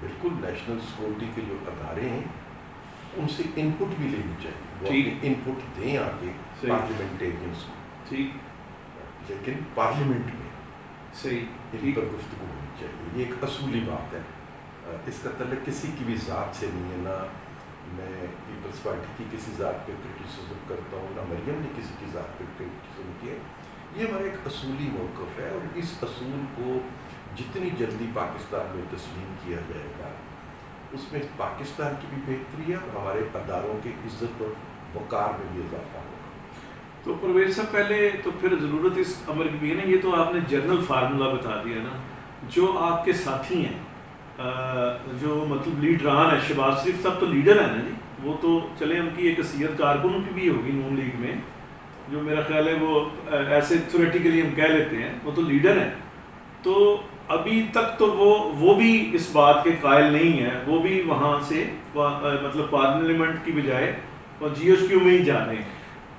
بالکل national security کے جو ادارے ہیں ان سے ان پٹ بھی لینی چاہیے, وہ ٹھیک. ان پٹ دیں آگے صحیح. پارلیمنٹیرینس کو, ٹھیک لیکن پارلیمنٹ میں صحیح ان ٹھیک پر گفتگو ہونی چاہیے. یہ ایک اصولی بات ہے. اس کا تعلق کسی کی بھی ذات سے نہیں ہے, نہ میں پیپلز پارٹی کی کسی ذات پہ کرٹیسزم کرتا ہوں, نہ مریم نے کسی کی ذات پہ کرٹیسزم کیا. یہ ہمارا ایک اصولی موقف ہے, اور اس اصول کو جتنی جلدی پاکستان میں تسلیم کیا جائے گا اس میں پاکستان کی بھی بہتری ہے اور ہمارے اداروں کی عزت اور وقار میں بھی اضافہ ہوگا. تو پرویز صاحب پہلے تو پھر ضرورت اس امر کی بھی ہے نا, یہ تو آپ نے جنرل فارمولا بتا دیا نا. جو آپ کے ساتھی ہیں جو مطلب لیڈران ہے, شہباز شریف صاحب تو لیڈر ہیں نا جی, وہ تو چلے ان کی ایک حیثیت کارکنوں کی بھی ہوگی نون لیگ میں, جو میرا خیال ہے وہ ایسے تھیوریٹیکلی ہم کہہ لیتے ہیں وہ تو لیڈر ہیں. تو ابھی تک تو وہ بھی اس بات کے قائل نہیں ہے, وہ بھی وہاں سے مطلب پارلیمنٹ کی بجائے اور جی ایس کیو میں ہی جا رہے ہیں.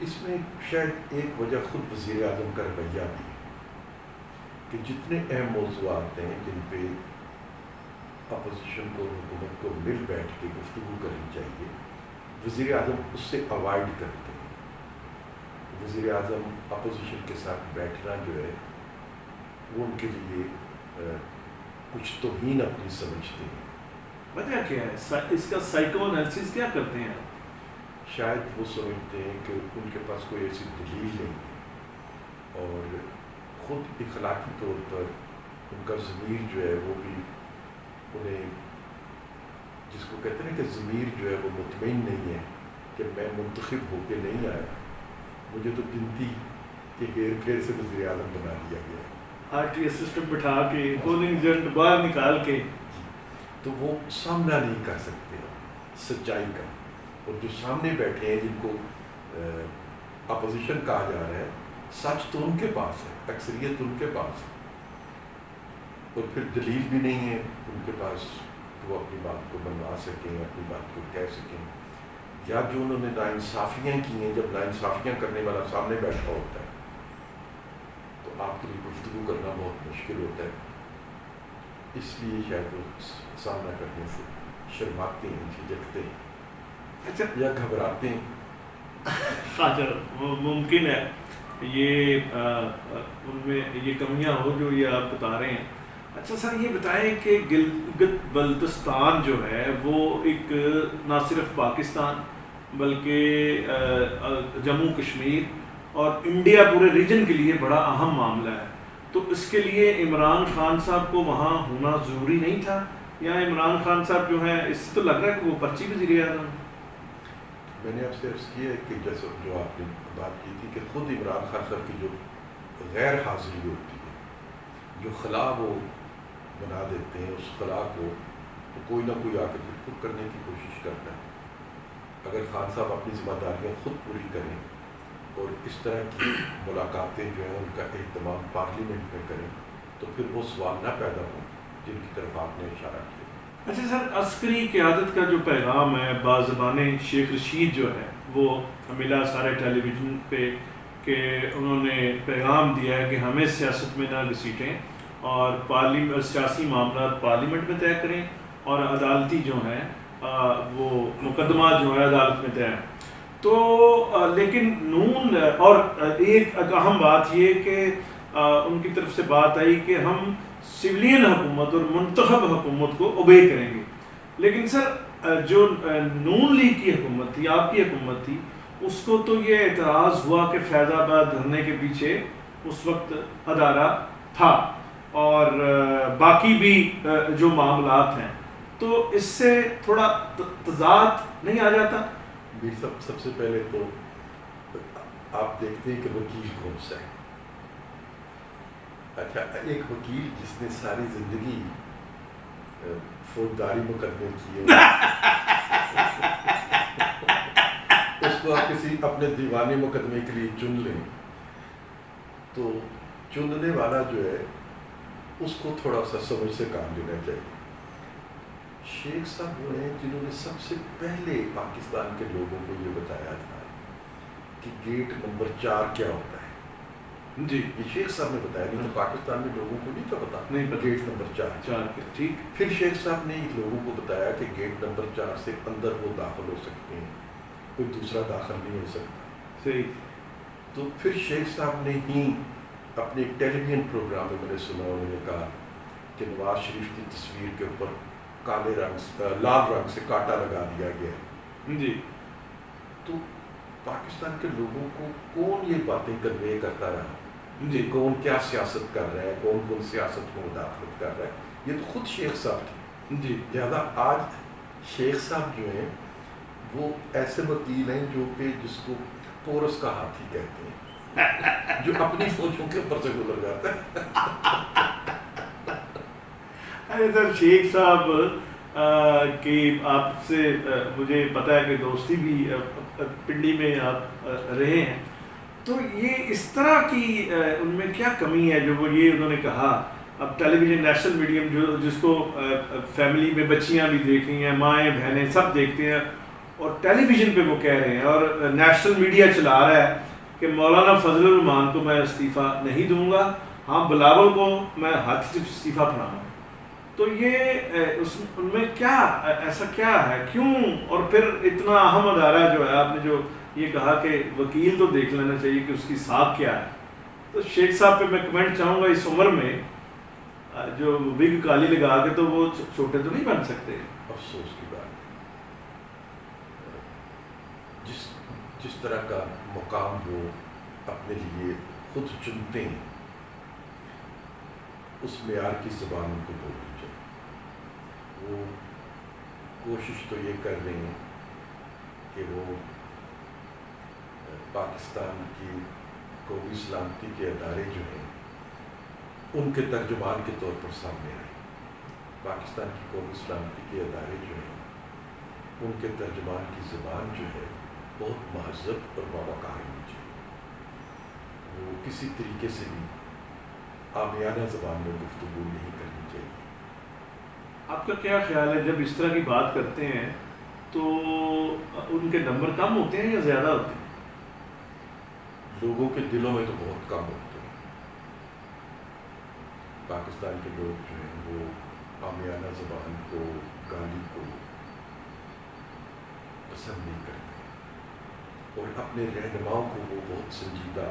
اس میں شاید ایک وجہ خود وزیر اعظم کا رویہ بھی ہے کہ جتنے اہم موضوعات ہیں جن پہ اپوزیشن کو حکومت کو مل بیٹھ کے گفتگو کرنی چاہیے, وزیر اعظم اس سے اوائڈ کرتے ہیں. وزیر اعظم اپوزیشن کے ساتھ بیٹھنا جو ہے وہ ان کے لیے کچھ توہین اپنی سمجھتے ہیں. وجہ کیا ہے اس کا سائیکو انالیسس کیا کرتے ہیں آپ؟ شاید وہ سمجھتے ہیں کہ ان کے پاس کوئی ایسی دلیل نہیں ہے, اور خود اخلاقی طور پر ان کا ضمیر جو ہے وہ بھی انہیں, جس کو کہتے ہیں کہ ضمیر جو ہے وہ مطمئن نہیں ہے کہ میں منتخب ہو کے نہیں آیا, مجھے تو گنتی کے ہیر پھیر سے وزیر اعظم بنا دیا گیا, آر ٹی ایس سسٹم بٹھا کے پولنگ ایجنٹ باہر نکال کے. تو وہ سامنا نہیں کر سکتے سچائی کا. اور جو سامنے بیٹھے ہیں جن کو اپوزیشن کہا جا رہا ہے, سچ تو ان کے پاس ہے, اکثریت ان کے پاس ہے, اور پھر دلیل بھی نہیں ہے ان کے پاس وہ اپنی بات کو بنوا سکیں, اپنی بات کو کہہ سکیں. یا جو انہوں نے ناانصافیاں کی ہیں, جب ناانصافیاں کرنے والا سامنے بیٹھا ہوتا ہے تو آپ کے لیے گفتگو کرنا بہت مشکل ہوتا ہے. اس لیے شاید وہ سامنا کرنے سے شرماتے ہیں, جھجکتے ہیں, اچھا یا گھبراتے ہیں. خاطر ممکن ہے یہ ان میں یہ کمیاں ہو جو یہ آپ بتا رہے ہیں. اچھا سر یہ بتائیں کہ گلگت بلتستان جو ہے وہ ایک نہ صرف پاکستان بلکہ جموں کشمیر اور انڈیا پورے ریجن کے لیے بڑا اہم معاملہ ہے. تو اس کے لیے عمران خان صاحب کو وہاں ہونا ضروری نہیں تھا, یا عمران خان صاحب جو ہیں اس سے تو لگ رہا ہے کہ وہ پرچی وزیر اعظم. میں نے آپ سے عرض کیا ہے کہ جیسے جو آپ نے بات کی تھی کہ خود عمران خان صاحب کی جو غیر حاضری ہوتی ہے, جو خلا وہ بنا دیتے ہیں, اس خلا کو تو کوئی نہ کوئی آ کے خود کرنے کی کوشش کرتا ہے. اگر خان صاحب اپنی ذمہ داریاں خود پوری کریں اور اس طرح کی ملاقاتیں جو ہیں ان کا اہتمام پارلیمنٹ میں کریں تو پھر وہ سوال نہ پیدا ہوں جن کی طرف آپ نے اشارہ کیا. اچھا سر, عسکری قیادت کا جو پیغام ہے بازبان شیخ رشید جو ہے وہ ملا سارے ٹیلی ویژن پہ کہ انہوں نے پیغام دیا ہے کہ ہمیں سیاست میں نہ گھسیٹیں اور سیاسی معاملات پارلیمنٹ میں طے کریں, اور عدالتی جو ہیں وہ مقدمات جو ہے عدالت میں طے ہیں. تو لیکن نون اور ایک اہم بات یہ کہ ان کی طرف سے بات آئی کہ ہم سولین حکومت اور منتخب حکومت کو اوبے کریں گے. لیکن سر جو نون لیگ کی حکومت تھی, آپ کی حکومت تھی, اس کو تو یہ اعتراض ہوا کہ فیض آباد دھرنے کے پیچھے اس وقت ادارہ تھا اور باقی بھی جو معاملات ہیں, تو اس سے تھوڑا تضاد نہیں آ جاتا؟ سب سے پہلے تو آپ دیکھتے ہیں کہ وکیل کون سا ہے. اچھا, ایک وکیل جس نے ساری زندگی فوجداری مقدمے کیے اس کو آپ کسی اپنے دیوانی مقدمے کے لیے چن لیں تو چننے والا جو ہے اس کو تھوڑا سا سمجھ سے کام لینا چاہیے. شیخ صاحب وہ ہیں جنہوں نے سب سے پہلے پاکستان کے لوگوں کو یہ بتایا تھا کہ گیٹ نمبر 4 کیا ہوتا ہے. جی یہ شیخ صاحب نے بتایا، نہیں تو پاکستان میں لوگوں کو نہیں تھا پتا نہیں پتہ۔ گیٹ نمبر 4 4 کے ٹھیک۔ پھر شیخ صاحب نے لوگوں کو بتایا کہ گیٹ نمبر 4 سے اندر وہ داخل ہو سکتے ہیں، کوئی دوسرا داخل نہیں ہو سکتا۔ صحیح۔ تو پھر شیخ صاحب نے ہی اپنے ٹیلی ویژن پروگرام میں میں نے سنا، انہوں نے کہا کہ نواز شریف کی تصویر کے اوپر کالے رنگ سے لال رنگ سے کانٹا لگا دیا گیا ہے۔ جی تو پاکستان کے لوگوں کو کون یہ باتیں کنوے کرتا رہا، جی کون کیا سیاست کر رہا ہے، کون سیاست میں مداخلت کر رہا ہے، یہ تو خود شیخ صاحب تھے۔ جی لہٰذا آج شیخ صاحب جو ہیں وہ ایسے وکیل ہیں جو کہ جس کو پورس کا ہاتھی کہتے ہیں، جو اپنی فوجوں کے اوپر سے گزر جاتا ہے۔ ارے سر شیخ صاحب کہ آپ سے مجھے پتہ ہے کہ دوستی بھی پنڈی میں آپ رہے ہیں، تو یہ اس طرح کی ان میں کیا کمی ہے جو وہ یہ انہوں نے کہا؟ اب ٹیلی ویژن نیشنل میڈیم جو جس کو فیملی میں بچیاں بھی دیکھ رہی ہیں، مائیں بہنیں سب دیکھتے ہیں، اور ٹیلی ویژن پہ وہ کہہ رہے ہیں اور نیشنل میڈیا چلا رہا ہے کہ مولانا فضل الرحمان کو میں استعفیٰ نہیں دوں گا، ہاں بلاول کو میں ہاتھ سے استعفیٰ پڑھاؤں گا۔ تو یہ ان میں کیا ایسا کیا ہے، کیوں؟ اور پھر اتنا اہم ادارہ جو ہے، آپ نے جو یہ کہا کہ وکیل تو دیکھ لینا چاہیے کہ اس کی ساکھ کیا ہے، تو شیخ صاحب پہ میں کمنٹ چاہوں گا، اس عمر میں جو وگ کالی لگا کے تو وہ چھوٹے تو نہیں بن سکتے۔ افسوس کی بات، جس طرح کا مقام وہ اپنے لیے خود چنتے ہیں، اس معیار کی زبان کو بولنی چاہیے۔ وہ کوشش تو یہ کر رہے ہیں کہ وہ پاکستان کی قومی سلامتی کے ادارے جو ہیں ان کے ترجمان کے طور پر سامنے آئے۔ پاکستان کی قومی سلامتی کے ادارے جو ہیں ان کے ترجمان کی زبان جو ہے بہت مہذب اور باوقار ہونی چاہیے۔ وہ کسی طریقے سے بھی عامیانہ زبان میں گفتگو نہیں کرنی چاہیے۔ آپ کا کیا خیال ہے جب اس طرح کی بات کرتے ہیں تو ان کے نمبر کم ہوتے ہیں یا زیادہ ہوتے ہیں؟ لوگوں کے دلوں میں تو بہت کم ہوتے ہیں۔ پاکستان کے لوگ جو ہیں وہ عامیانہ زبان کو، گالی کو پسند نہیں کرتے، اور اپنے رہنماؤں کو وہ بہت سنجیدہ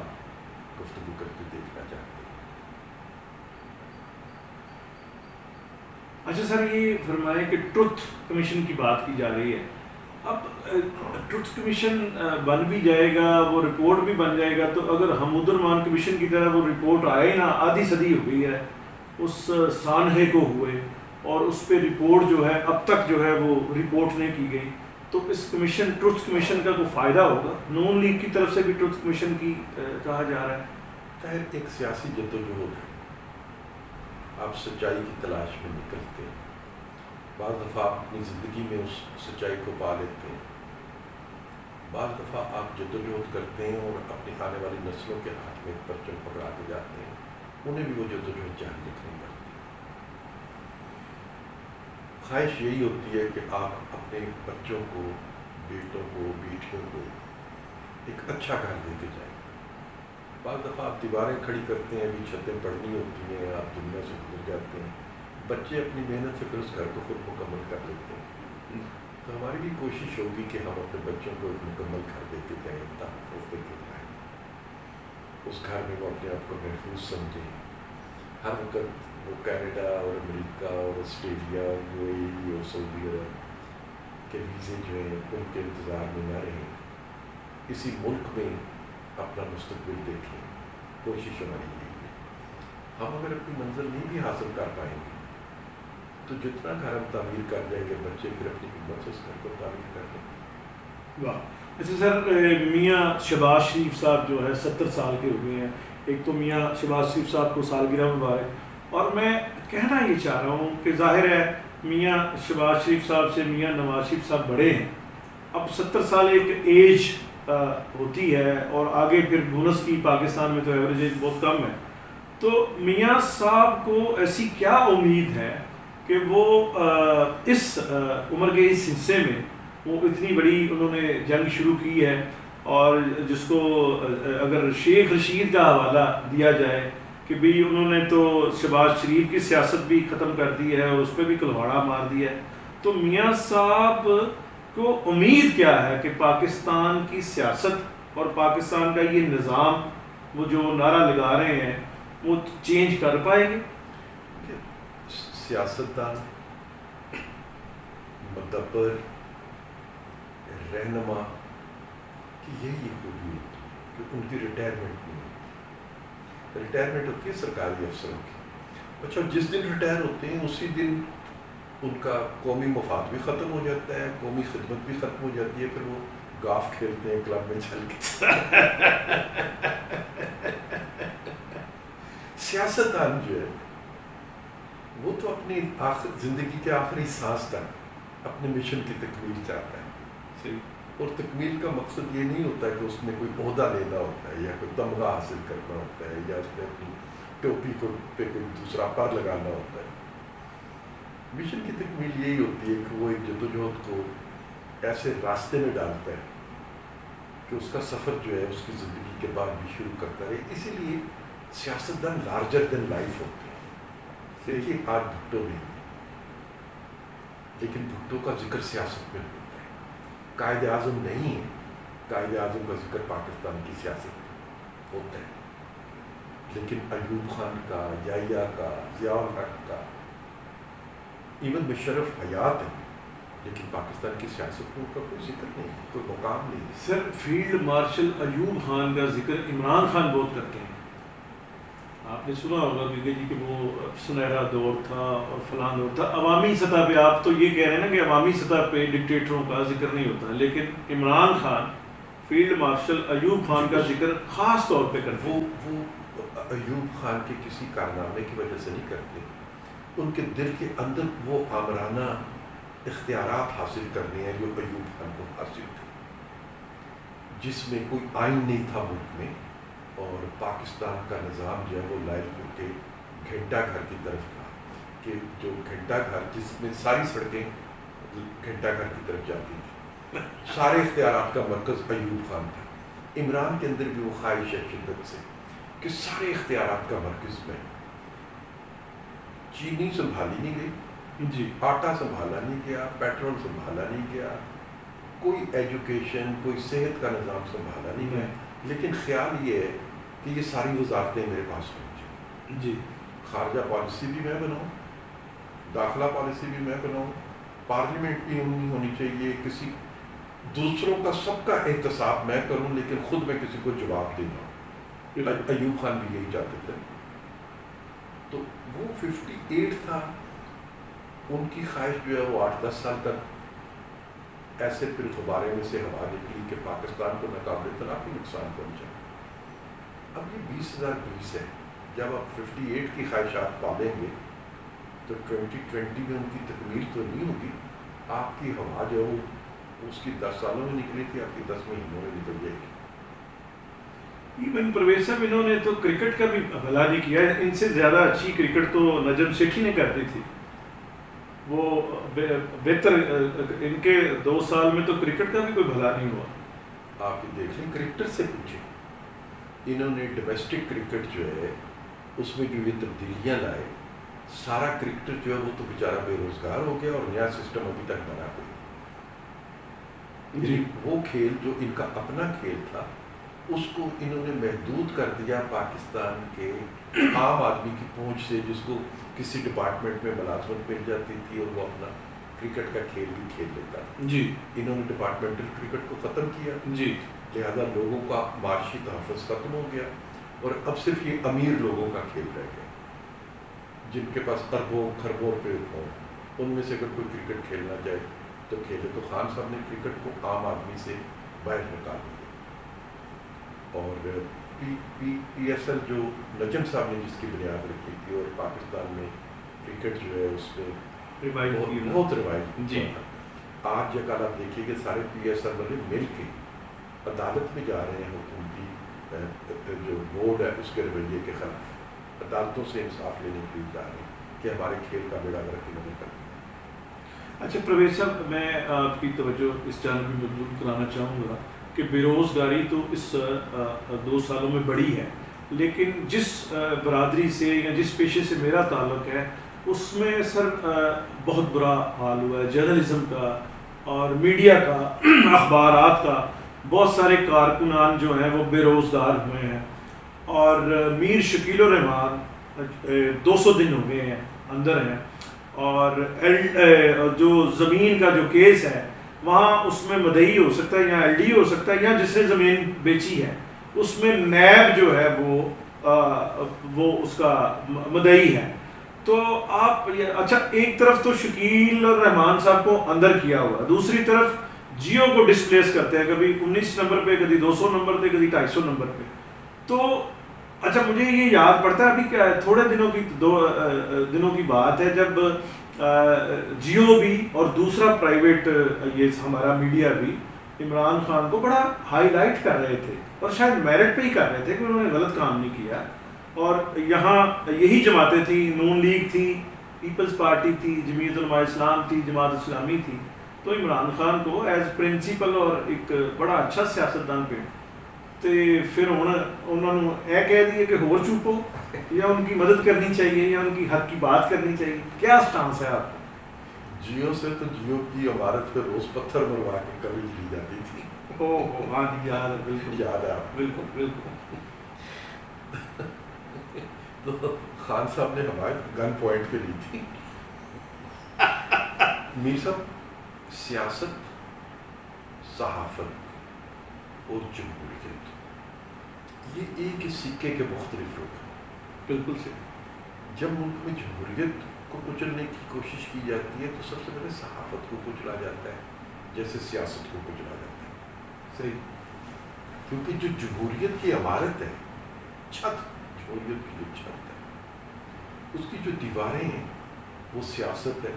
گفتگو کرتے دیکھنا چاہتے ہیں۔ اچھا سر، یہ فرمائیں کہ ٹروتھ کمیشن کی بات کی جا رہی ہے، اب ٹروتھ کمیشن بن بھی جائے گا، وہ رپورٹ بھی بن جائے گا، تو اگر حمود الرحمان کمیشن کی طرح وہ رپورٹ آئے نا، آدھی صدی ہو گئی ہے اس سانحے کو ہوئے، اور اس پہ رپورٹ جو ہے اب تک جو ہے وہ رپورٹ نہیں کی گئی، تو اس کمیشن ٹروتھ کمیشن کا کوئی فائدہ ہوگا؟ نون لیگ کی طرف سے بھی ٹروتھ کمیشن کی کہا جا رہا ہے۔ ظاہر ایک سیاسی جدوجہد ہے، آپ سچائی کی تلاش میں نکلتے ہیں، بعض دفعہ آپ اپنی زندگی میں اس سچائی کو پا لیتے ہیں، بعض دفعہ آپ جدوجہد کرتے ہیں اور اپنی آنے والی نسلوں کے ہاتھ میں ایک پرچم پکڑا کے جاتے ہیں، انہیں بھی وہ جدوجہد جاری رکھنی پڑتی ہے۔ خواہش یہی ہوتی ہے کہ آپ اپنے بچوں کو، بیٹوں کو، بیٹیوں کو ایک اچھا گھر دے کے جائیں۔ بعض دفعہ آپ دیواریں کھڑی کرتے ہیں، ابھی چھتیں پڑھنی ہوتی ہیں، آپ دنیا سے گزر جاتے ہیں، بچے اپنی محنت سے پھر اس گھر کو خود مکمل کر لیتے ہیں۔ تو ہماری بھی کوشش ہوگی کہ ہم اپنے بچوں کو ایک مکمل گھر دے کے جائیں، تحفظ دے کے جائیں، اس گھر میں وہ اپنے آپ کو محفوظ سمجھیں۔ ہر وقت وہ کینیڈا اور امریکہ اور آسٹریلیا اور یو اے ای اور سعودی عرب کے ویزے جو ہیں ان کے انتظار میں نہ رہیں، اسی ملک میں اپنا مستقبل دیکھیں۔ کوشش ہماری یہی ہے۔ ہم اگر اپنی منزل نہیں بھی حاصل کر پائیں گے تو جتنا گھر ہم تعمیر کر جائیں گے، بچے پھر اپنی ہمت سے اس گھر کو تعمیر کر لیں گے۔ واہ! اچھا سر، میاں شہباز شریف صاحب جو ہے 70 سال کے ہو گئے ہیں، ایک تو میاں شہباز شریف صاحب کو سالگرہ مبارک، اور میں کہنا یہ چاہ رہا ہوں کہ ظاہر ہے میاں شہباز شریف صاحب سے میاں نواز شریف صاحب بڑے ہیں، اب 70 سال ایک ایج ہوتی ہے، اور آگے پھر بونس کی پاکستان میں تو ایوریج ایج بہت کم ہے، تو میاں صاحب کو ایسی کیا امید ہے کہ وہ اس عمر کے اس حصے میں وہ اتنی بڑی انہوں نے جنگ شروع کی ہے، اور جس کو اگر شیخ رشید کا حوالہ دیا جائے کہ بھئی انہوں نے تو شہباز شریف کی سیاست بھی ختم کر دی ہے اور اس پہ بھی کلہاڑا مار دیا ہے، تو میاں صاحب کو امید کیا ہے کہ پاکستان کی سیاست اور پاکستان کا یہ نظام وہ جو نعرہ لگا رہے ہیں وہ چینج کر پائے گے؟ سیاستدان، مدبر، رہنما کی یہی خوبی ہوتی ہے کہ ان کی ریٹائرمنٹ نہیں ہوتی. ریٹائرمنٹ ہوتی ہے سرکاری افسروں کی. اچھا، جس دن ریٹائر ہوتے ہیں اسی دن ان کا قومی مفاد بھی ختم ہو جاتا ہے، قومی خدمت بھی ختم ہو جاتی ہے، پھر وہ گاف کھیلتے ہیں کلب میں چل کے. سیاستدان جو ہے وہ تو اپنی زندگی کے آخری سانس تک اپنے مشن کی تکمیل چاہتا ہے. اور تکمیل کا مقصد یہ نہیں ہوتا کہ اس نے کوئی عہدہ لینا ہوتا ہے یا کوئی تمغہ حاصل کرنا ہوتا ہے یا اس نے اپنی ٹوپی کو پہ کوئی دوسرا پر لگانا ہوتا ہے. مشن کی تکمیل یہی ہوتی ہے کہ وہ ایک جدوجہد کو ایسے راستے میں ڈالتا ہے کہ اس کا سفر جو ہے اس کی زندگی کے بعد بھی شروع کرتا رہے. اسی لیے سیاستدان لارجر دین لائف ہوتے ہیں. دیکھیے آج بھٹو نہیں، لیکن بھٹو کا ذکر سیاست میں ہوتا ہے. قائد اعظم نہیں ہے، قائد اعظم کا ذکر پاکستان کی سیاست میں ہوتا ہے. لیکن ایوب خان کا، یحییٰ کا، ضیاء الحق کا، ایون مشرف حیات ہے، لیکن پاکستان کی سیاست میں ان کا کوئی ذکر نہیں، کوئی مقام نہیں. سر فیلڈ مارشل ایوب خان کا ذکر عمران خان بہت کرتے ہیں. آپ نے سنا ہوگا کہ وہ سنہرا دور تھا اور فلاں دور تھا. عوامی سطح پہ آپ تو یہ کہہ رہے ہیں نا کہ عوامی سطح پہ ڈکٹیٹروں کا ذکر نہیں ہوتا، لیکن عمران خان فیلڈ مارشل ایوب خان کا ذکر خاص طور پہ کرتے ہیں. وہ ایوب خان کے کسی کارنامے کی وجہ سے نہیں کرتے، ان کے دل کے اندر وہ آمرانہ اختیارات حاصل کرنے ہیں جو ایوب خان کو حاصل تھے، جس میں کوئی آئین نہیں تھا ملک میں، اور پاکستان کا نظام جو ہے وہ لائل پور کے گھنٹہ گھر کی طرف تھا، کہ جو گھنٹہ گھر جس میں ساری سڑکیں گھنٹہ گھر کی طرف جاتی تھیں، سارے اختیارات کا مرکز ایوب خان تھا. عمران کے اندر بھی وہ خواہش ہے شدت سے کہ سارے اختیارات کا مرکز میں. چینی سنبھالی نہیں گئی، جی، آٹا سنبھالا نہیں گیا، پیٹرول سنبھالا نہیں گیا، کوئی ایجوکیشن، کوئی صحت کا نظام سنبھالا نہیں گیا. لیکن خیال یہ ہے کہ یہ ساری وزارتیں میرے پاس پہنچیں. جی، خارجہ پالیسی بھی میں بناؤں، داخلہ پالیسی بھی میں بناؤں، پارلیمنٹ بھی ہونی چاہیے، کسی دوسروں کا سب کا احتساب میں کروں، لیکن خود میں کسی کو جواب دینا. ایوب خان بھی یہی چاہتے تھے. تو وہ 58 تھا، ان کی خواہش جو ہے وہ 8-10 سال تک ایسے پھر غبارے میں سے ہوا نکلی کہ پاکستان کو ناقابل تلافی نقصان پہنچا. اب یہ 2020 ہے، جب آپ 58 کی خواہشات پالیں گے تو 2020 میں ان کی تکمیل تو نہیں ہوگی. آپ کی ہوا جو اس کی 10 سالوں میں نکلی تھی، آپ کی 10 مہینوں میں نکل جائے گی. ایون پرویز صاحب انہوں نے تو کرکٹ کا بھی بھلا نہیں کیا ہے. ان سے زیادہ اچھی کرکٹ تو نجم سیٹھی نے کرتی تھی. وہ بہتر، ان کے 2 سال میں تو کرکٹ کا بھی کوئی بھلا نہیں ہوا. آپ یہ دیکھ لیں، کرکٹر سے پوچھیں، انہوں نے ڈومیسٹک کرکٹ جو ہے اس میں جو یہ تبدیلیاں لائے، سارا کرکٹر جو ہے وہ تو بیچارہ بے روزگار ہو گیا اور نیا سسٹم ابھی تک بنا کوئی. جی، وہ کھیل جو ان کا اپنا کھیل تھا اس کو انہوں نے محدود کر دیا پاکستان کے عام آدمی کی پہنچ سے، جس کو کسی ڈپارٹمنٹ میں ملازمت مل جاتی تھی اور وہ اپنا کرکٹ کا کھیل بھی کھیل لیتا تھا. جی، انہوں نے ڈپارٹمنٹل کرکٹ کو ختم کیا. جی، لہذا لوگوں کا معاشی تحفظ ختم ہو گیا اور اب صرف یہ امیر لوگوں کا کھیل رہ گیا، جن کے پاس اربوں خربوں روپے ہوں. ان میں سے اگر کوئی کرکٹ کھیلنا چاہے تو کھیلے. تو خان صاحب نے کرکٹ کو عام آدمی سے باہر نکال دیا. اور پی ایس ایل جو نجم صاحب نے جس کی بنیاد رکھی تھی اور پاکستان میں کرکٹ جو ہے اس میں بہت روایت. جی، آج یہ کل آپ دیکھیے کہ سارے پی ایس ایل والے مل کے عدالت میں جا رہے ہیں حکومتی جو بورڈ ہے اس کے رویے کے خلاف. عدالتوں سے انصاف لینے کے لیے جا رہے ہیں کہ ہمارے کھیل کا بیڑا گرک نہیں کرتے. اچھا پرویز صاحب، میں آپ کی توجہ اس جانب میں مبذول کرانا چاہوں گا کہ بے روزگاری تو اس 2 سالوں میں بڑھی ہے، لیکن جس برادری سے یا جس پیشے سے میرا تعلق ہے اس میں سر بہت برا حال ہوا ہے جرنلزم کا اور میڈیا کا، اخبارات کا. بہت سارے کارکنان جو ہیں وہ بے روزگار ہوئے ہیں، اور میر شکیل الرحمان 200 دن ہو گئے ہیں اندر ہیں، اور جو زمین کا جو کیس ہے وہاں اس میں مدعی ہو سکتا ہے یا ایل ڈی ہو سکتا ہے یا جس نے زمین بیچی ہے اس میں نیب جو ہے وہ اس کا مدعی ہے. تو آپ اچھا ایک طرف تو شکیل الرحمان صاحب کو اندر کیا ہوا ہے، دوسری طرف جیو کو ڈسپلیس کرتے ہیں، کبھی 19 نمبر پہ، کبھی 200 نمبر پہ، کبھی 250 نمبر پہ. تو اچھا مجھے یہ یاد پڑتا ہے ابھی کیا تھوڑے دنوں کی بات ہے جب جیو بھی اور دوسرا پرائیویٹ یہ ہمارا میڈیا بھی عمران خان کو بڑا ہائی لائٹ کر رہے تھے، اور شاید میرٹ پہ ہی کر رہے تھے کہ انہوں نے غلط کام نہیں کیا. اور یہاں یہی جماعتیں تھیں، نون لیگ تھی، پیپلز پارٹی تھی، جمعیت علماء اسلام تھی، جماعت اسلامی تھی. تو عمران خان کو ایز پرنسپل اور ایک بڑا اچھا سیاستدان پہ پھر انہوں نے یہ کہہ دیا کہ ہور چوپو، یا ان کی مدد کرنی چاہیے یا ان کی حق کی بات کرنی چاہیے. کیا سٹانس ہے آپ کا؟ جیو سے تو جیو کی عمارت پہ روز پتھر مروا کے کبھی لی جاتی تھی. ہاں یاد ہے، بالکل یاد ہے آپ؟ بالکل بالکل. تو خان صاحب نے ہمارے گن پوائنٹ پہ لی تھی. میر صاحب، سیاست، صحافت اور جمہوریت یہ ایک ہی سکے کے مختلف رخ ہیں. بالکل صحیح. جب ملک میں جمہوریت کو کچلنے کی کوشش کی جاتی ہے تو سب سے پہلے صحافت کو کچلا جاتا ہے، جیسے سیاست کو کچلا جاتا ہے. صحیح. کیونکہ جو جمہوریت کی عمارت ہے، چھت، جمہوریت کی جو چھت ہے، اس کی جو دیواریں ہیں وہ سیاست ہے،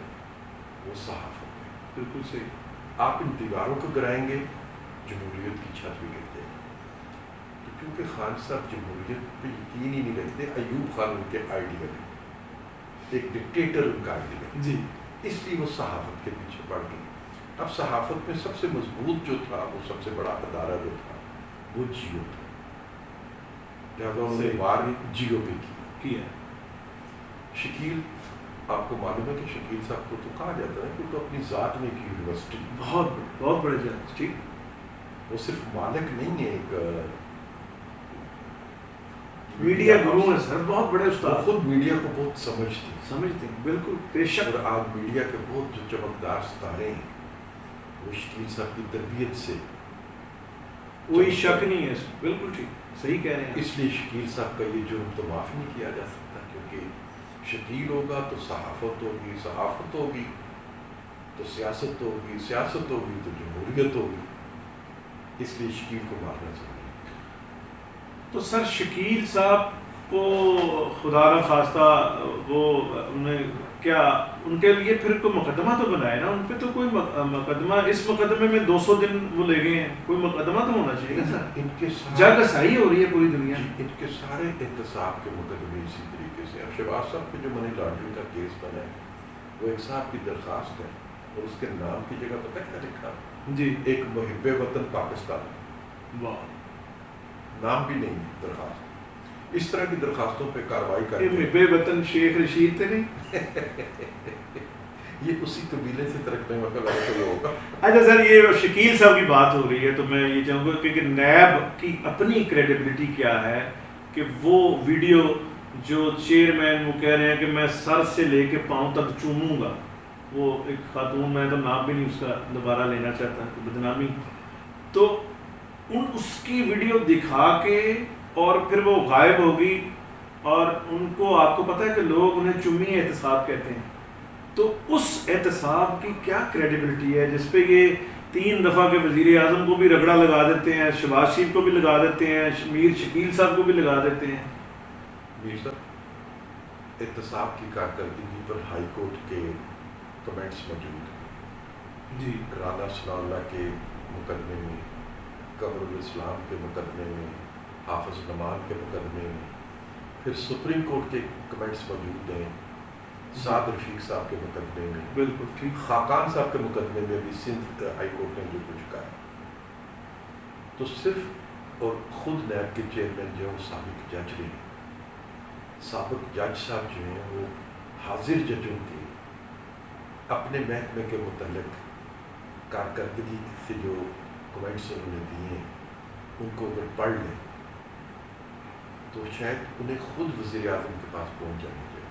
وہ صحافت ہے. بالکل صحیح. آپ ان دیواروں کو گرائیں گے، جمہوریت کی چھت بھی گر جائے گی. تو کیونکہ خان صاحب جمہوریت پہ یقین ہی نہیں رکھتے، ایوب خان ان کے آئیڈیل ہے، ایک ڈکٹیٹر ان کا آئیڈیل ہے، جی. اس لیے وہ صحافت کے پیچھے پڑ گئے. اب صحافت میں سب سے مضبوط جو تھا، وہ سب سے بڑا ادارہ جو تھا وہ جیو تھا. لہٰذا انہوں نے وار جیو پہ کی. شکیل، آپ کو معلوم ہے کہ شکیل صاحب کو تو کہا جاتا ہے کہ تو اپنی ذات میں ایک یونیورسٹی، بہت بڑے جج. ٹھیک. وہ صرف مالک نہیں ہے، ایک میڈیا گرو ہے سر، بہت بڑے استاد. خود میڈیا کو بہت سمجھتے ہیں. بالکل بے شک. اور آج میڈیا کے بہت جو چمکدار ستارے ہیں وہ شکیل صاحب کی تربیت سے کوئی شک نہیں ہے. بالکل ٹھیک، صحیح کہہ رہے ہیں. اس لیے شکیل صاحب کا یہ جرم تو معاف نہیں کیا جا سکتا، کیونکہ شکیل ہوگا تو صحافت ہوگی، صحافت ہوگی تو سیاست ہوگی، سیاست ہوگی تو جمہوریت ہوگی. اس لیے شکیل کو مارنا چاہیے. تو سر شکیل صاحب کو خدا نہ خواستہ وہ انہیں کیا ان کے لیے پھر کوئی مقدمہ تو بنائے نا، ان پہ تو کوئی مقدمہ، اس مقدمے میں 200 دن وہ لے گئے ہیں، کوئی مقدمہ تو ہونا چاہیے نا سر. ان کے جگ سائی ہو رہی ہے پوری دنیا. ان کے سارے احتساب کے مقدمے اسی طریقے سے. اب شہباز صاحب کے جو منی لانڈرنگ کا کیس بنا ہے وہ ایک صاحب کی درخواست ہے، اور اس کے نام کی جگہ پتہ کیا لکھا؟ جی. ایک محب وطن پاکستان. واہ. نام بھی نہیں ہے درخواست. اس طرح کی درخواستوں پہ کارروائی کر محب وطن شیخ رشید تھے نہیں؟ یہ اسی قبیلے سے ترکنے میں کوئی ہوگا. اچھا سر، یہ شکیل صاحب کی بات ہو رہی ہے تو میں یہ چاہوں گا کہ نیب کی اپنی کریڈیبلٹی کیا ہے کہ وہ ویڈیو جو چیئرمین وہ کہہ رہے ہیں کہ میں سر سے لے کے پاؤں تک چوموں گا، وہ ایک خاتون، میں تو نام بھی نہیں اس کا دوبارہ لینا چاہتا، بدنامی، تو اس کی ویڈیو دکھا کے اور پھر وہ غائب ہوگی، اور ان کو آپ کو پتہ ہے کہ لوگ انہیں چمی احتساب کہتے ہیں. تو اس احتساب کی کیا کریڈیبلٹی ہے جس پہ یہ 3 دفعہ کے وزیر اعظم کو بھی رگڑا لگا دیتے ہیں، شہباز شریف کو بھی لگا دیتے ہیں، میر شکیل صاحب کو بھی لگا دیتے ہیں. میر صاحب، احتساب کی کارکردگی پر ہائی کورٹ کے کمنٹس موجود ہیں. جی. رانا ثناء اللہ کے مقدمے میں، قمر الاسلام کے مقدمے میں، حافظ نعمان کے مقدمے میں، پھر سپریم کورٹ کے کمنٹس موجود ہیں، سعد رفیق صاحب کے مقدمے میں. بالکل ٹھیک. خاقان صاحب کے مقدمے میں بھی سندھ ہائی کورٹ نے جو کچھ کہا. تو صرف اور خود نیب کے چیئرمین جو ہیں وہ سابق جج رہے، سابق جج صاحب جو ہیں وہ حاضر ججوں کے اپنے محکمے کے متعلق کارکردگی سے جو کمنٹس انہوں نے دیے ہیں ان کو اگر پڑھ لیں تو شاید انہیں خود وزیر اعظم کے پاس پہنچ جانے چاہیے.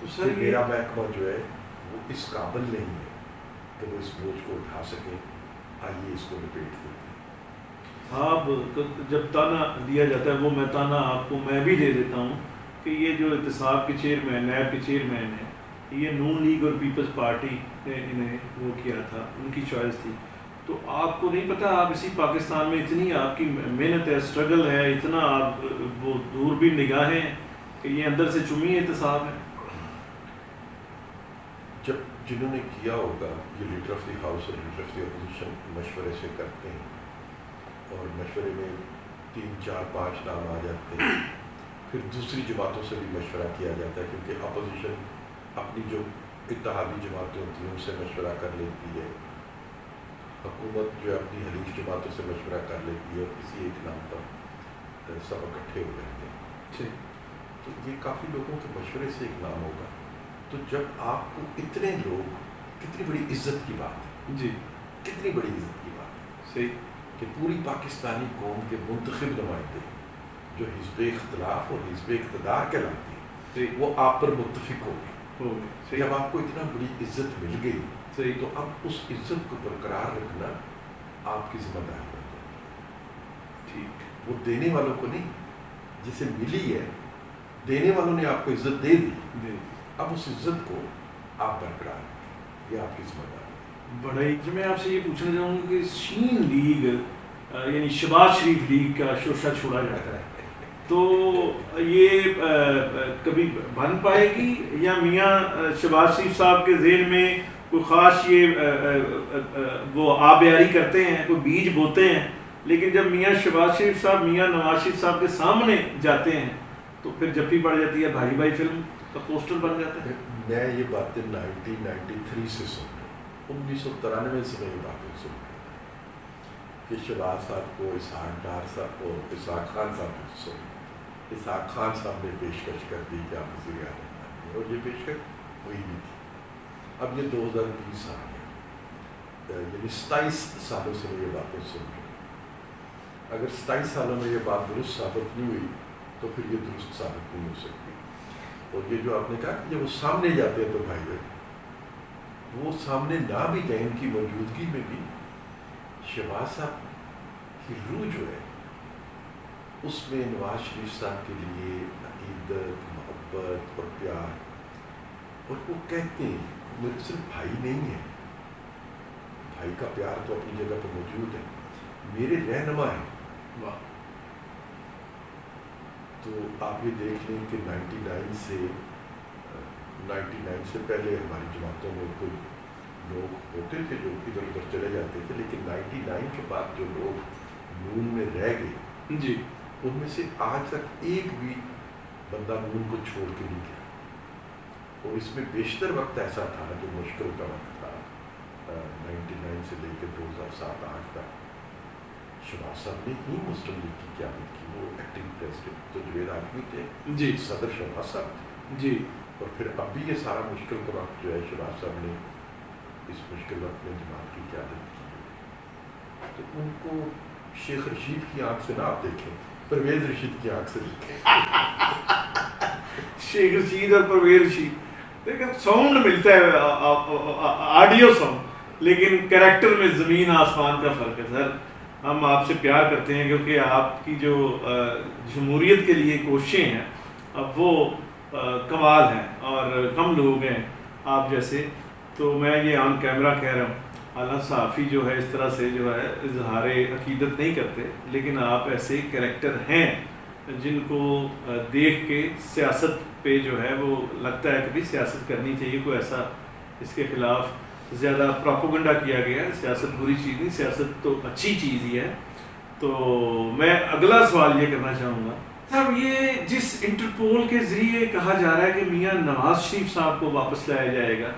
تو کہ سر میرا محکمہ جو ہے وہ اس قابل نہیں ہے کہ وہ اس بوجھ کو اٹھا سکے، آئیے اس کو لپیٹ دیتے ہیں. آپ جب تانا دیا جاتا ہے وہ میں تانا آپ کو میں بھی دے دیتا ہوں کہ یہ جو احتساب کے چیئرمین نیب کے چیئرمین ہیں یہ نون لیگ اور پیپلز پارٹی نے انہیں وہ کیا تھا، ان کی چوائس تھی. تو آپ کو نہیں پتہ آپ اسی پاکستان میں اتنی آپ کی محنت ہے، اسٹرگل ہے، اتنا آپ وہ دور بھی نگاہیں ہیں کہ یہ اندر سے چمی احتساب ہے. جب جنہوں نے کیا ہوگا یہ لیڈر آف دی ہاؤس اور لیڈر آف دی اپوزیشن مشورے سے کرتے ہیں اور مشورے میں 3 4 5 نام آ جاتے ہیں، پھر دوسری جماعتوں سے بھی مشورہ کیا جاتا ہے کیونکہ اپوزیشن اپنی جو اتحادی جماعتیں ہوتی ہیں ان سے مشورہ کر لیتی ہے، حکومت جو ہے اپنی حلیف جماعتوں سے مشورہ کر لیتی ہے اور کسی ایک نام پر سب اکٹھے ہو جاتے ہیں. تو یہ کافی لوگوں کے مشورے سے ایک نام ہوگا. تو جب آپ کو اتنے لوگ، کتنی بڑی عزت کی بات ہے، جی کتنی بڑی عزت کی بات ہے صحیح کہ پوری پاکستانی قوم کے منتخب نمائندے جو حزب اختلاف اور حزب اقتدار کہلاتے ہیں صحیح وہ آپ پر متفق ہو گئے. ہو گیا. صحیح جب آپ کو اتنا بڑی عزت مل گئی صحیح تو اب اس عزت کو برقرار رکھنا آپ کی ذمہ داری بن جائے. ٹھیک وہ دینے والوں کو نہیں، جسے ملی ہے دینے والوں نے آپ کو عزت دے دی، جی اب اس عزت کو آپ برقرار رکھیں، یہ آپ کی ذمہ داری ہے. بڑا ہی میں آپ سے یہ پوچھنا چاہوں گا کہ شین لیگ یعنی شہباز شریف لیگ کا شوشہ چھوڑا جاتا ہے تو یہ کبھی بن پائے گی یا میاں شہباز شریف صاحب کے ذہن میں کوئی خاص یہ وہ آبیاری کرتے ہیں، کوئی بیج بوتے ہیں، لیکن جب میاں شہباز شریف صاحب میاں نواز شریف صاحب کے سامنے جاتے ہیں تو پھر جپی پڑ جاتی ہے، بھائی بھائی فلم کا پوسٹر بن جاتا ہے. میں یہ باتیں 1993 سے سن رہا ہوں، 1993 سے میں یہ باتیں سن رہا ہوں کہ شہباز صاحب کو اسحاق ڈار صاحب کو اسحاق خان صاحب کو سن، اسحاق خان صاحب نے پیشکش کر دی کہ آپ وزیر اعظم بنیں اور یہ پیشکش ہوئی بھی تھی. اب یہ 2020 آ گیا، یعنی 27 سالوں سے میں یہ باتیں سن رہا ہوں. اگر 27 سالوں میں یہ بات درست ثابت نہیں ہوئی تو پھر یہ درست ثابت نہیں ہو سکتی. اور یہ جو آپ نے کہا کہ جب وہ سامنے جاتے ہیں تو بھائی بھائی، وہ سامنے نہ بھی جائیں ان کی موجودگی میں بھی شہباز صاحب کی روح جو ہے اس میں نواز شریف صاحب کے لیے عقیدت، محبت اور پیار، اور وہ کہتے ہیں میرے صرف بھائی نہیں ہے، بھائی کا پیار تو اپنی جگہ پہ موجود ہے، میرے رہنما ہیں. واہ. تو آپ یہ دیکھ لیں کہ 99 سے پہلے ہماری جماعتوں میں کوئی لوگ ہوتے تھے جو ادھر ادھر چلے جاتے تھے، لیکن 99 کے بعد جو لوگ نون میں رہ گئے جی ان میں سے آج تک ایک بھی بندہ نون کو چھوڑ کے نہیں گیا. اور اس میں بیشتر وقت ایسا تھا جو مشکل کا وقت تھا 99 سے لے کے 2007-8 تک شہباز صاحب نے ہی مسلم لیگ کی قیادت کی. وہ ایکٹنگ پریزیڈنٹ تو جوید آدمی تھے، جی صدر شہباز صاحب تھے، جی اور پھر اب بھی یہ سارا مشکل کا وقت جو ہے شہباز صاحب نے اس مشکل وقت میں جماعت کی قیادت کی. تو ان کو شیخ رشید کی آنکھ سے نہ آپ دیکھیں، پرویز رشید کی آنکھ سے دیکھیں. شیخ رشید اور پرویز رشید دیکھیں ساؤنڈ ملتا ہے، آڈیو ساؤنڈ، لیکن کریکٹر میں زمین آسمان کا فرق ہے. سر ہم آپ سے پیار کرتے ہیں کیونکہ آپ کی جو جمہوریت کے لیے کوششیں ہیں اب وہ کمال ہیں اور کم لوگ ہیں آپ جیسے. تو میں یہ آن کیمرہ کہہ رہا ہوں، حالانکہ صحافی جو ہے اس طرح سے جو ہے اظہار عقیدت نہیں کرتے، لیکن آپ ایسے کریکٹر ہیں جن کو دیکھ کے سیاست پہ جو ہے وہ لگتا ہے کہ بھی سیاست کرنی چاہیے. کوئی ایسا اس کے خلاف زیادہ پراپوگنڈا کیا گیا ہے، سیاست بری چیز نہیں، سیاست تو اچھی چیز ہی ہے. تو میں اگلا سوال یہ کرنا چاہوں گا صاحب، یہ جس انٹرپول کے ذریعے کہا جا رہا ہے کہ میاں نواز شریف صاحب کو واپس لایا جائے گا،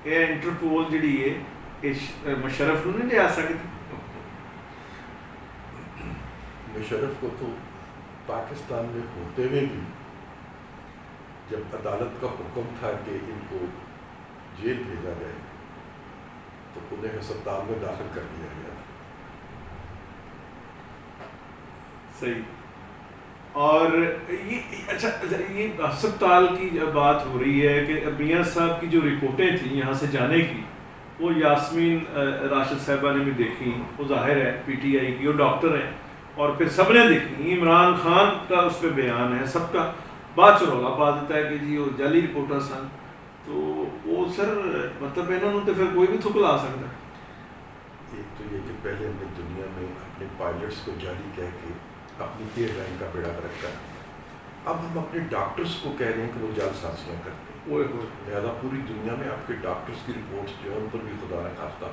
یہ انٹرپول جڑی ہے مشرف نہیں لیا سکتی. مشرف کو تو پاکستان میں ہوتے ہوئے بھی جب عدالت کا حکم تھا کہ ان کو جیل بھیجا جائے تو انہیں ہسپتال میں داخل کر دیا گیا. صحیح. اور یہ اچھا یہ ہسپتال کی بات ہو رہی ہے کہ میاں صاحب کی جو رپورٹیں تھیں یہاں سے جانے کی وہ یاسمین راشد صاحبہ نے بھی دیکھی, وہ ظاہر ہے پی ٹی آئی کی, وہ ڈاکٹر ہیں, اور پھر سب نے دیکھی. عمران خان کا اس پہ بیان ہے, سب کا بعد چ رولا پا دیتا ہے کہ جی وہ جعلی رپورٹر سن. تو وہ سر مطلب انہوں نے تو پھر کوئی بھی تھک لا سکتا ہے. ایک تو یہ کہ پہلے ہم نے دنیا میں اپنے پائلٹس کو جعلی کہہ کے اپنی ایئر لائن کا بیڑا رکھا ہے. اب ہم اپنے ڈاکٹرس کو کہہ رہے ہیں کہ وہ جعل سازیاں کرتے ہیں. لہٰذا پوری دنیا میں آپ کے ڈاکٹرس کی رپورٹس جو ہے ان پر بھی خدا نہ خواستہ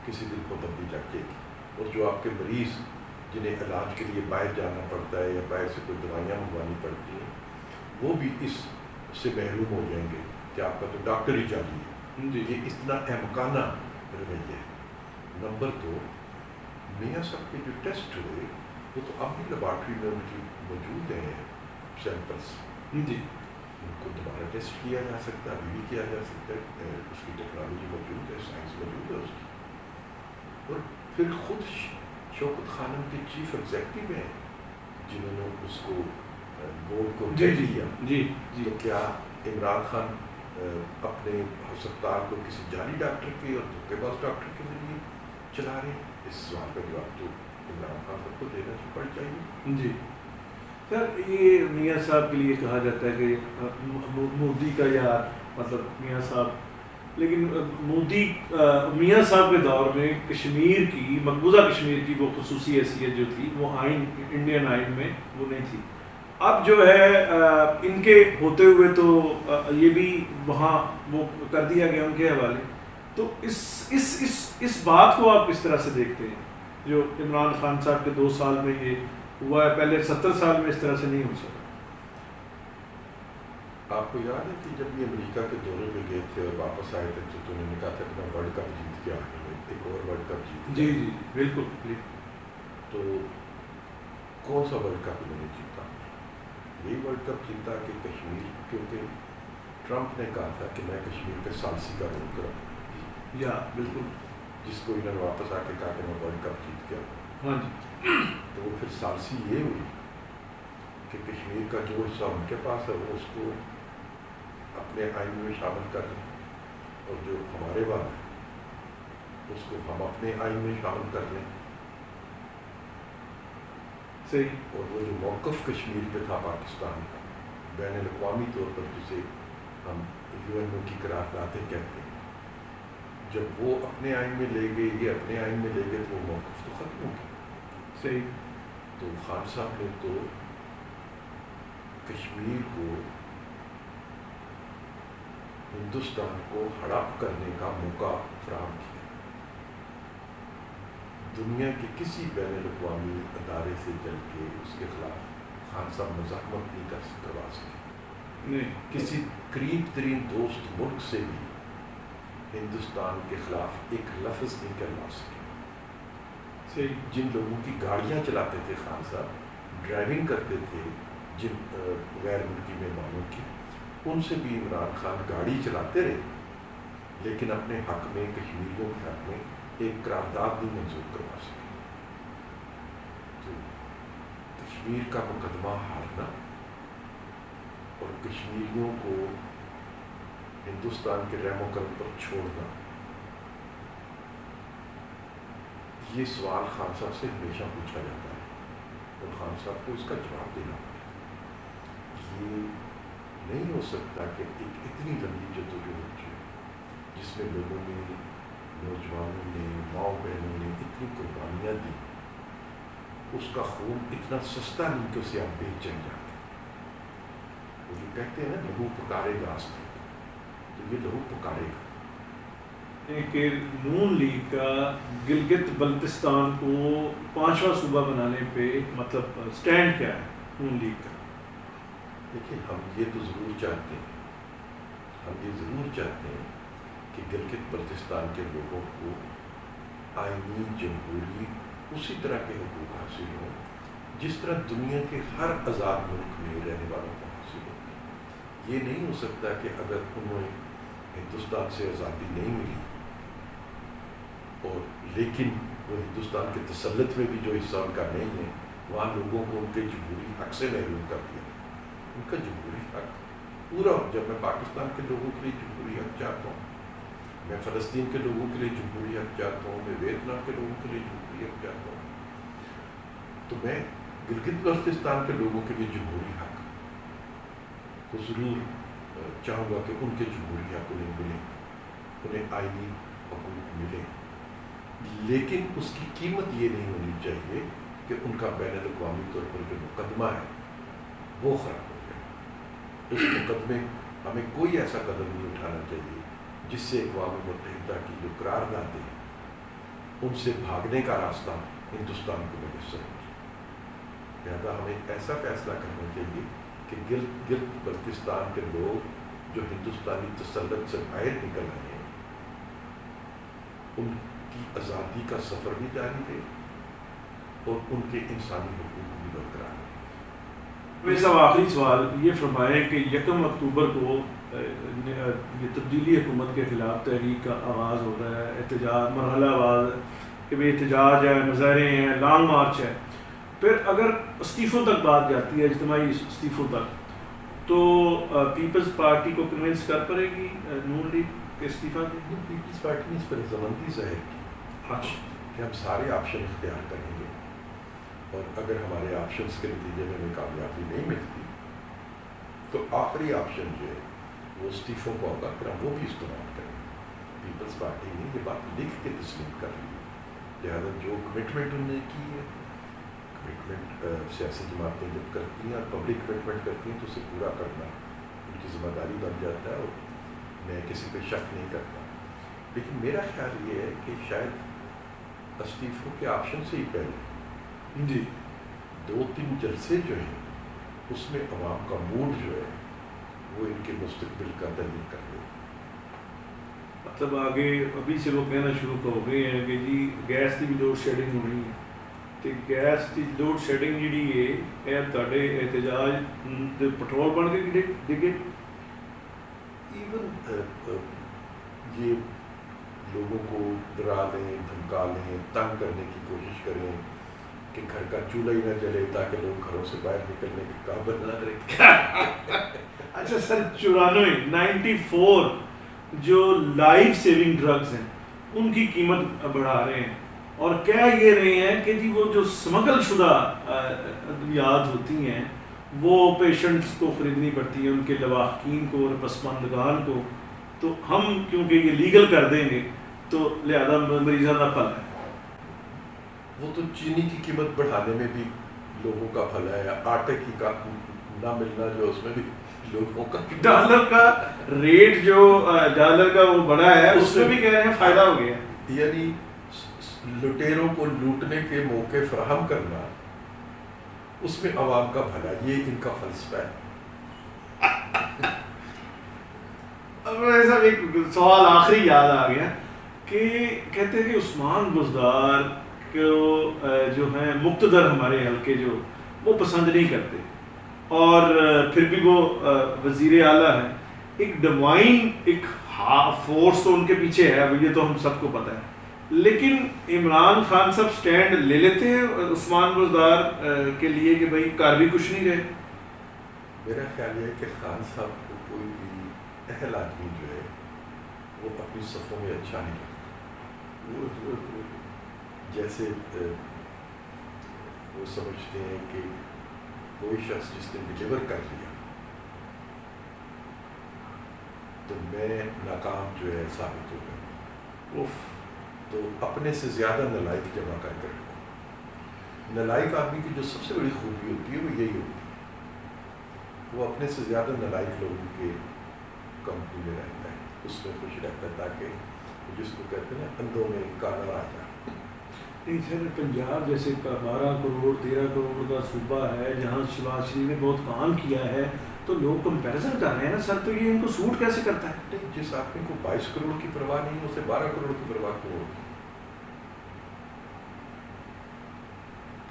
کسی دن پابندی لگ جائے گی. اور جو آپ کے مریض جنہیں علاج کے لیے باہر جانا پڑتا ہے یا باہر سے کوئی دوائیاں منگوانی پڑتی ہیں وہ بھی اس سے محروم ہو جائیں گے کہ آپ کا تو ڈاکٹر ہی جعلی ہے. یہ اتنا احمقانہ رویہ ہے. نمبر 2, میاں صاحب کے جو ٹیسٹ ہوئے وہ تو اب بھی لیبارٹری میں ان کی موجود ہیں سیمپلس. ان کو دوبارہ ٹیسٹ کیا جا سکتا ہے, ابھی بھی کیا جا سکتا ہے. اس کی ٹیکنالوجی موجود ہے, سائنس موجود ہے اس کی. اور پھر خود شوکت خانم کے چیف ایگزیکٹو ہیں جنہوں نے اس کو بورڈ کو دیا. تو کیا عمران خان اپنے ہسپتال کو کسی جعلی ڈاکٹر کے اور دھوکے باز ڈاکٹر کے ذریعے چلا رہے ہیں؟ اس سوال کا جواب تو عمران خان صاحب کو دینا پڑ چاہیے. جی سر, یہ میاں صاحب کے لیے کہا جاتا ہے کہ مودی کا یار مطلب میاں صاحب, لیکن مودی میاں صاحب کے دور میں کشمیر کی, مقبوضہ کشمیر کی وہ خصوصی حیثیت جو تھی وہ آئین, انڈین آئین میں وہ نہیں تھی. اب جو ہے ان کے ہوتے ہوئے تو یہ بھی وہاں وہ کر دیا گیا ان کے حوالے. تو اس بات کو آپ کس طرح سے دیکھتے ہیں جو عمران خان صاحب کے 2 سال میں یہ ہوا ہے, پہلے 70 سال میں اس طرح سے نہیں ہو سکا. آپ کو یاد ہے کہ جب یہ امریکہ کے دورے پہ گئے تھے اور واپس آئے تھے تو انہوں نے کہا تھا کہ میں ورلڈ کپ جیت کے آیا ہوں, ایک اور ورلڈ کپ جیت. جی بالکل. تو کون سا ورلڈ کپ انہوں نے جیتا؟ یہی ورلڈ کپ جیتا کہ کشمیر, کیونکہ ٹرمپ نے کہا تھا کہ میں کشمیر پہ ثالثی کا رول کراؤں. بالکل. جس کو انہوں نے واپس آ کے کہا کہ میں ورلڈ کپ جیت گیا. تو وہ پھر ثالثی یہ ہوئی کہ کشمیر کا جو حصہ ان کے پاس ہے وہ اس کو اپنے آئین میں شامل کر لیں, اور جو ہمارے بعد ہے اس کو ہم اپنے آئین میں شامل کر لیں. صحیح. اور وہ جو موقف کشمیر پہ تھا پاکستان کا بین الاقوامی طور پر, جسے ہم UN کی قراردادیں کہتے ہیں, جب وہ اپنے آئین میں لے گئے, یہ اپنے آئین میں لے گئے, تو وہ موقف تو ختم ہو گیا. صحیح. تو خان صاحب نے تو کشمیر کو ہندوستان کو ہڑپ کرنے کا موقع فراہم کیا. دنیا کے کسی بین الاقوامی ادارے سے چل کے اس کے خلاف خان صاحب مزاحمت نہیں کروا سکے. کسی قریب ترین دوست ملک سے بھی ہندوستان کے خلاف ایک لفظ نہیں کروا سکے. جن لوگوں کی گاڑیاں چلاتے تھے خان صاحب, ڈرائیونگ کرتے تھے جن غیر ملکی مہمانوں کی, ان سے بھی عمران خان گاڑی چلاتے رہے, لیکن اپنے حق میں, کشمیریوں کے حق میں ایک قرارداد نہیں منظور کروا سکے. تو کشمیر کا مقدمہ ہارنا اور کشمیریوں کو ہندوستان کے رحم و کرم پر چھوڑنا, یہ سوال خان صاحب سے ہمیشہ پوچھا جاتا ہے, اور خان صاحب کو اس کا جواب دینا پڑتا ہے. یہ نہیں ہو سکتا کہ ایک اتنی لمبی جدوجہد جس میں لوگوں نے, نوجوانوں نے, ماؤں بہنوں نے اتنی قربانیاں دی, اس کا خون اتنا سستا نہیں کہ اسے آپ بیچ جاتے. وہ جو کہتے ہیں نا لہو پکارے گا آستے, تو یہ لہو پکارے گا. کہ نون لیگ کا گلگت بلتستان کو 5واں صوبہ بنانے پہ مطلب سٹینڈ کیا ہے نون لیگ کا؟ دیکھیں, ہم یہ تو ضرور چاہتے ہیں, ہم یہ ضرور چاہتے ہیں کہ گلگت بلتستان کے لوگوں کو آئینی, جمہوری اسی طرح کے حقوق حاصل ہوں جس طرح دنیا کے ہر آزاد ملک میں رہنے والوں کو حاصل ہوتی ہے۔ یہ نہیں ہو سکتا کہ اگر انہیں ہندوستان سے آزادی نہیں ملی اور لیکن وہ ہندوستان کے تسلط میں بھی جو حصہ ان کا نہیں ہے، وہاں لوگوں کو ان کے جمہوری حق سے محروم کر دیا۔ ان کا جمہوری حق پورا، جب میں پاکستان کے لوگوں کے لیے جمہوری حق چاہتا ہوں، میں فلسطین کے لوگوں کے لیے جمہوری حق چاہتا ہوں، میں ویتنام کے لوگوں کے لیے جمہوری حق چاہتا ہوں، تو میں گلگت بلتستان کے لوگوں کے لیے جمہوری حق کو ضرور چاہوں گا کہ ان کے جمہوری حق انہیں ملیں، انہیں آئینی حقوق ملیں، لیکن اس کی قیمت یہ نہیں ہونی چاہیے کہ ان کا بین الاقوامی طور پر جو مقدمہ ہے وہ خراب ہو جائے۔ اس مقدمے ہمیں کوئی ایسا قدم نہیں اٹھانا چاہیے جس سے اقوام متحدہ کی جو قراردادیں ان سے بھاگنے کا راستہ ہندوستان کو میسر ہو جائے۔ لہٰذا ہمیں ایسا فیصلہ کرنا چاہیے کہ گلگت بلتستان کے لوگ جو ہندوستانی تسلط سے باہر نکل آئے ہیں، ان کی آزادی کا سفر بھی جاری رہے اور ان کے انسانی حقوق بھی برقرار رہے۔ میرے صاحب آخری سوال یہ فرمائیں کہ 1 اکتوبر کو یہ تبدیلی حکومت کے خلاف تحریک کا آغاز ہو رہا ہے، احتجاج مرحلہ وار کہ بھائی احتجاج ہے، مظاہرے ہیں، لانگ مارچ ہے، پھر اگر استعفوں تک بات جاتی ہے، اجتماعی استعفوں تک، تو پیپلز پارٹی کو کنونس کر پڑے گی نون لیگ کے استعفیٰ کی؟ پیپلز پارٹی نے اس پر رضامندی ظاہر کی کہ ہم سارے آپشن اختیار کریں گے، اور اگر ہمارے آپشنس کے نتیجے میں ہمیں کامیابی نہیں ملتی تو آخری آپشن جو ہے وہ استعفوں کو ہوگا، پھر ہم وہ بھی استعمال کریں گے۔ پیپلز پارٹی نے یہ بات لکھ کے تسلیم کر لی، لہٰذا جو کمٹمنٹ انہوں نے کی ہے، کمٹمنٹ سیاسی جماعتیں جب کرتی ہیں اور پبلک کمٹمنٹ کرتی ہیں تو اسے پورا کرنا ان کی ذمہ داری بن جاتا ہے، اور میں کسی پہ شک نہیں کرتا۔ لیکن میرا خیال یہ ہے کہ شاید استعفوں کے آپشن سے ہی پہلے جی 2-3 جلسے جو ہیں اس میں عوام کا موڈ جو ہے وہ ان کے مستقبل کا تعین کر دے۔ مطلب آگے ابھی سے وہ کہنا شروع ہو گئے ہیں کہ جی گیس کی بھی لوڈ شیڈنگ ہو رہی ہے، کہ گیس کی لوڈ شیڈنگ جی ہے تھوڑے احتجاج پٹرول بن کے ڈگے۔ ایون یہ لوگوں کو ڈرا لیں، دھمکا لیں، تنگ کرنے کی کوشش کریں کہ گھر کا چولہا ہی نہ جلے تاکہ لوگ گھروں سے باہر نکلنے کے قابل نہ رہے۔ اچھا سر، 94 جو لائف سیونگ ڈرگز ہیں ان کی قیمت بڑھا رہے ہیں، اور کہہ یہ رہے ہیں کہ جی وہ جو سمگل شدہ ادویات ہوتی ہیں وہ پیشنٹس کو خریدنی پڑتی ہیں، ان کے لواحقین کو اور پسماندگان کو، تو ہم کیونکہ یہ لیگل کر دیں گے تو لہذا مریضوں کا پھل ہے۔ وہ تو چینی کی قیمت بڑھانے میں بھی لوگوں کا بھلا ہے، آٹے کی کا نہ ملنا جو اس میں بھی لوگوں کا، ڈالر کا ریٹ جو ڈالر کا وہ بڑا ہے اس میں بھی کہہ رہے ہیں فائدہ ہو گیا، یعنی لٹیروں کو لوٹنے کے موقع فراہم کرنا، اس میں عوام کا بھلا، یہ ان کا فلسفہ ہے۔ ایسا ایک سوال آخری یاد آ گیا کہ کہتے ہیں کہ عثمان بزدار کو جو ہیں مقتدر ہمارے حلقے جو وہ پسند نہیں کرتے، اور پھر بھی وہ وزیر اعلیٰ ہیں، ایک ڈیوائن ایک فورس تو ان کے پیچھے ہے، یہ تو ہم سب کو پتہ ہے، لیکن عمران خان صاحب سٹینڈ لے لیتے ہیں عثمان بزدار کے لیے کہ بھائی کار بھی کچھ نہیں رہے؟ میرا خیال یہ ہے کہ خان صاحب کو کوئی بھی اہل آدمی جو ہے وہ اپنی صفوں میں اچھا نہیں لگتا، جیسے وہ سمجھتے ہیں کہ کوئی شخص جس نے ڈلیور کر لیا تو میں ناکام جو ہے ثابت ہو گیا، تو اپنے سے زیادہ نلائق جمع کر کے رکھو۔ نلائق آدمی کی جو سب سے بڑی خوبی ہوتی ہے وہ یہی ہوتی ہے، وہ اپنے سے زیادہ نلائق لوگوں کے کمپنی میں رہتا ہے، اس میں خوش رہتا ہے، تاکہ جس کو کہتے ہیں نا اندھوں میں کانا آ جائے۔ نہیں سر، پنجاب جیسے 12 کروڑ 13 کروڑ کا صوبہ ہے جہاں شہباز شریف نے بہت کام کیا ہے، تو لوگ کمپیریزن کر رہے ہیں نا سر، تو یہ ان کو سوٹ کیسے کرتا ہے؟ جس آدمی کو 22 کروڑ کی پرواہ نہیں، اسے 12 کروڑ کی پرواہ کیوں ہوگی؟